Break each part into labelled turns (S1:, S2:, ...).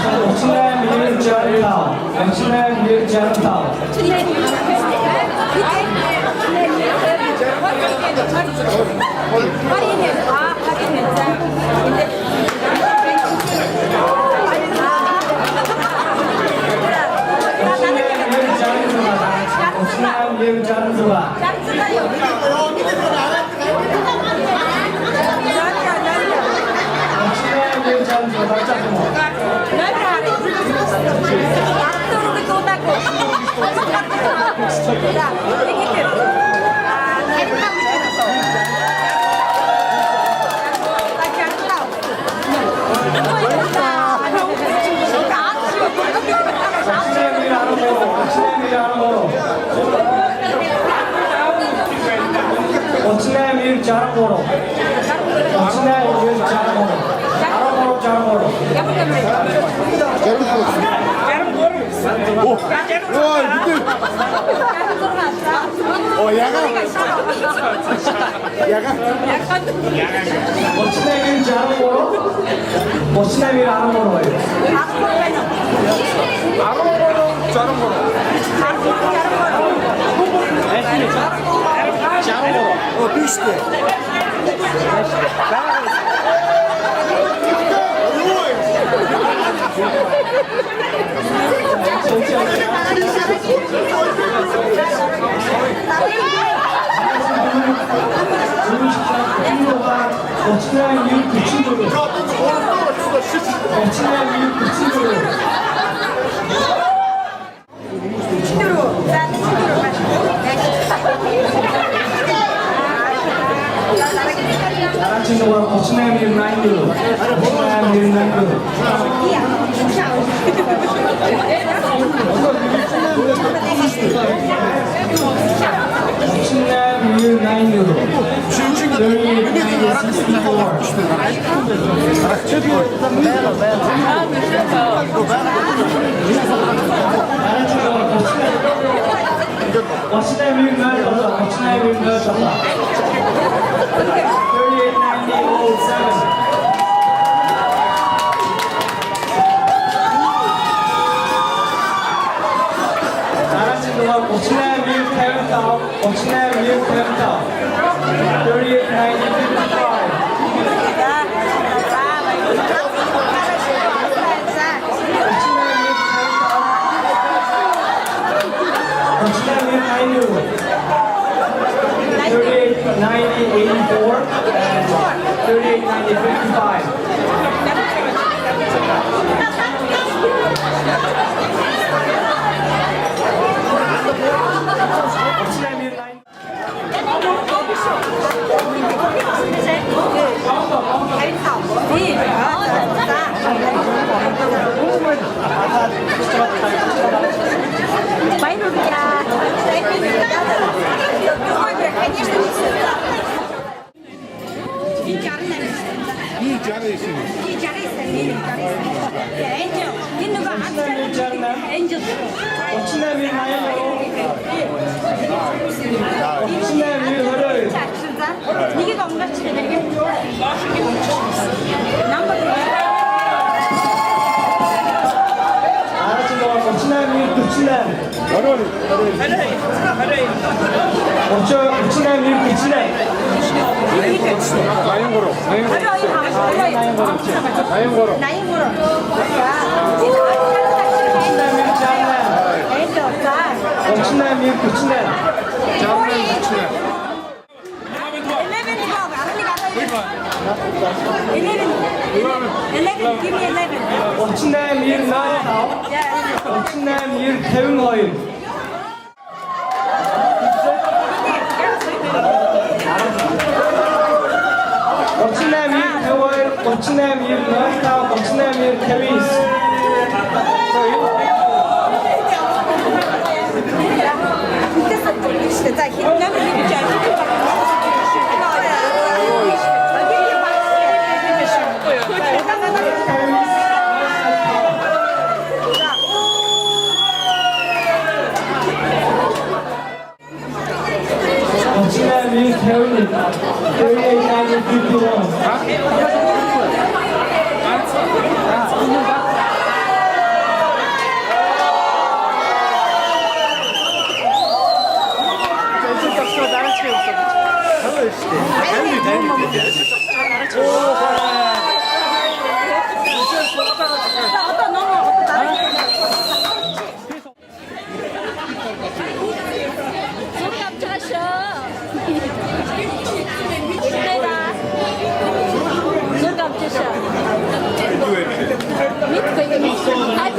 S1: Ocinem bir Cantal. Ocinem bir Cantal. Ocinem bir Cantal.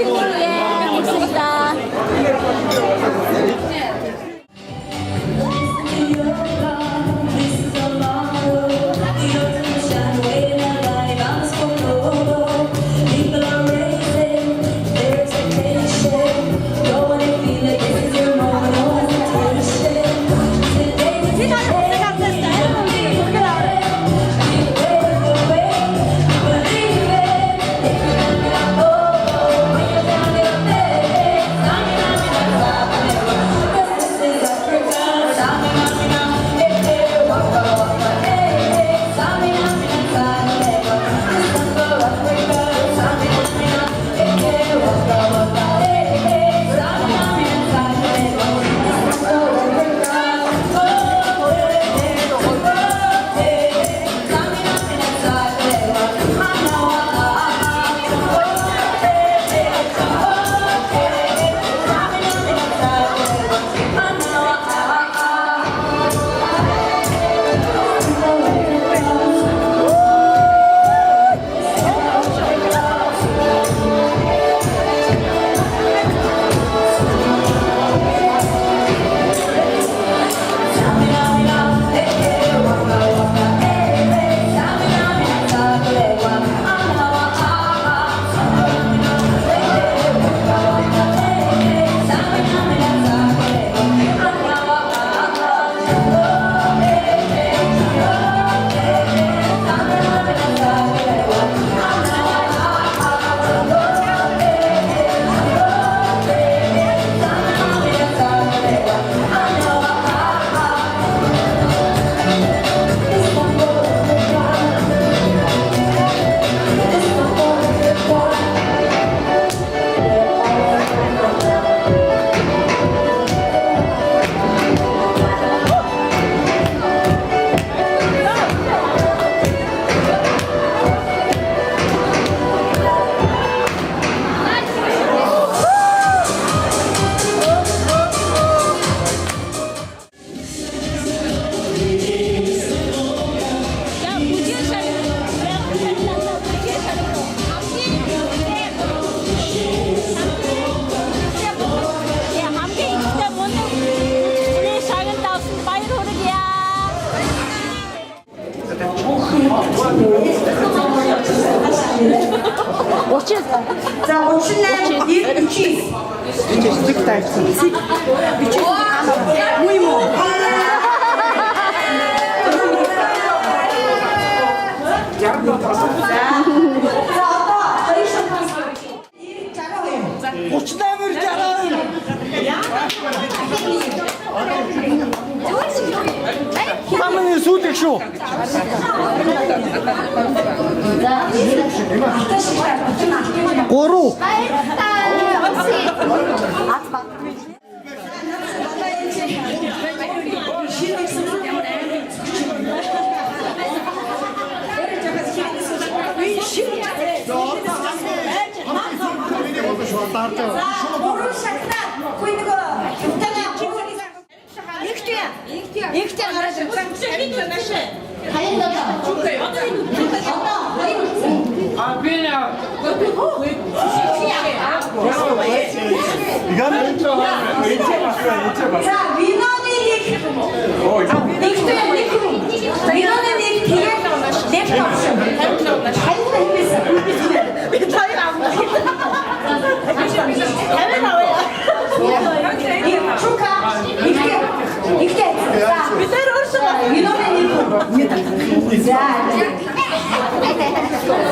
S2: 예, 고맙습니다.
S3: 자, 5춘남 1, 200. 300. 무이모.
S4: 고추나물 자랑. 화면에 소득쇼. 고루.
S3: 자, 민원이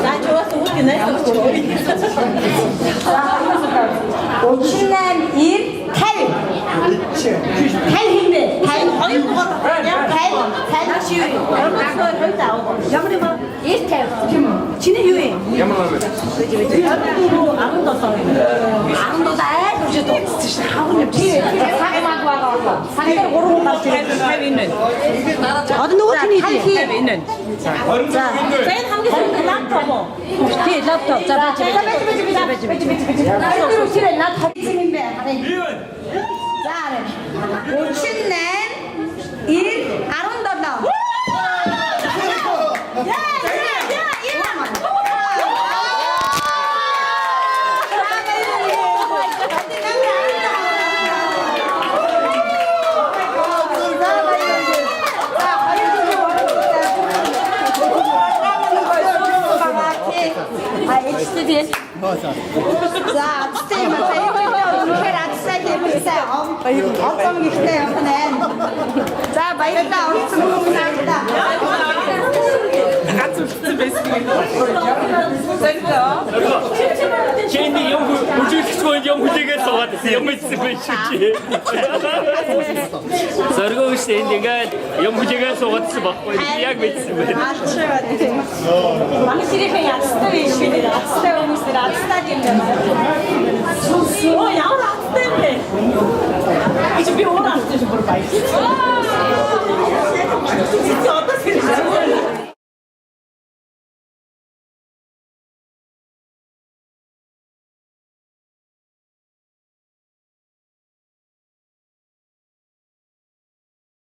S2: 나 좋았어, 웃긴 했어.
S3: 오춘남 1, 8. 8 힘내. 8.
S2: 어이구, 그냥 8. 시위. 여러분, 뭐, 이스텔. 진해 유행. 아름도다. 아름도다. 그래도 하고는 뒤에 사고하고 와가. 상대로 고르고 갔지. 있는. 어떤 노트니지? 있는. 자, 팬한 개. lap톱. 뒤에 lap톱. 자,
S3: 나이로 실에 나 탑승인데. 자, 오춘남 1, 아름도다. 야, 이만.
S2: açtı.
S3: За цэцтэй юм аа үнэхээр адсаа хиймэрсэн. Олзом гихтэй явна. За баярлалаа олцсон хүмүүстээ.
S5: Şimdi ucuz 연구직에 써가지고 연구직을 주지. 서로 işte 내가 연구직에 써가지고 막고 약 맺으면.
S3: Алчаад тийм.
S2: Манай сэрийн яцтай биш үү? Яцтай хүмүүсээр яцтай юм байна. Оо ямар яцтай юм бэ? Би өөр яцтай шүү бүр баяр.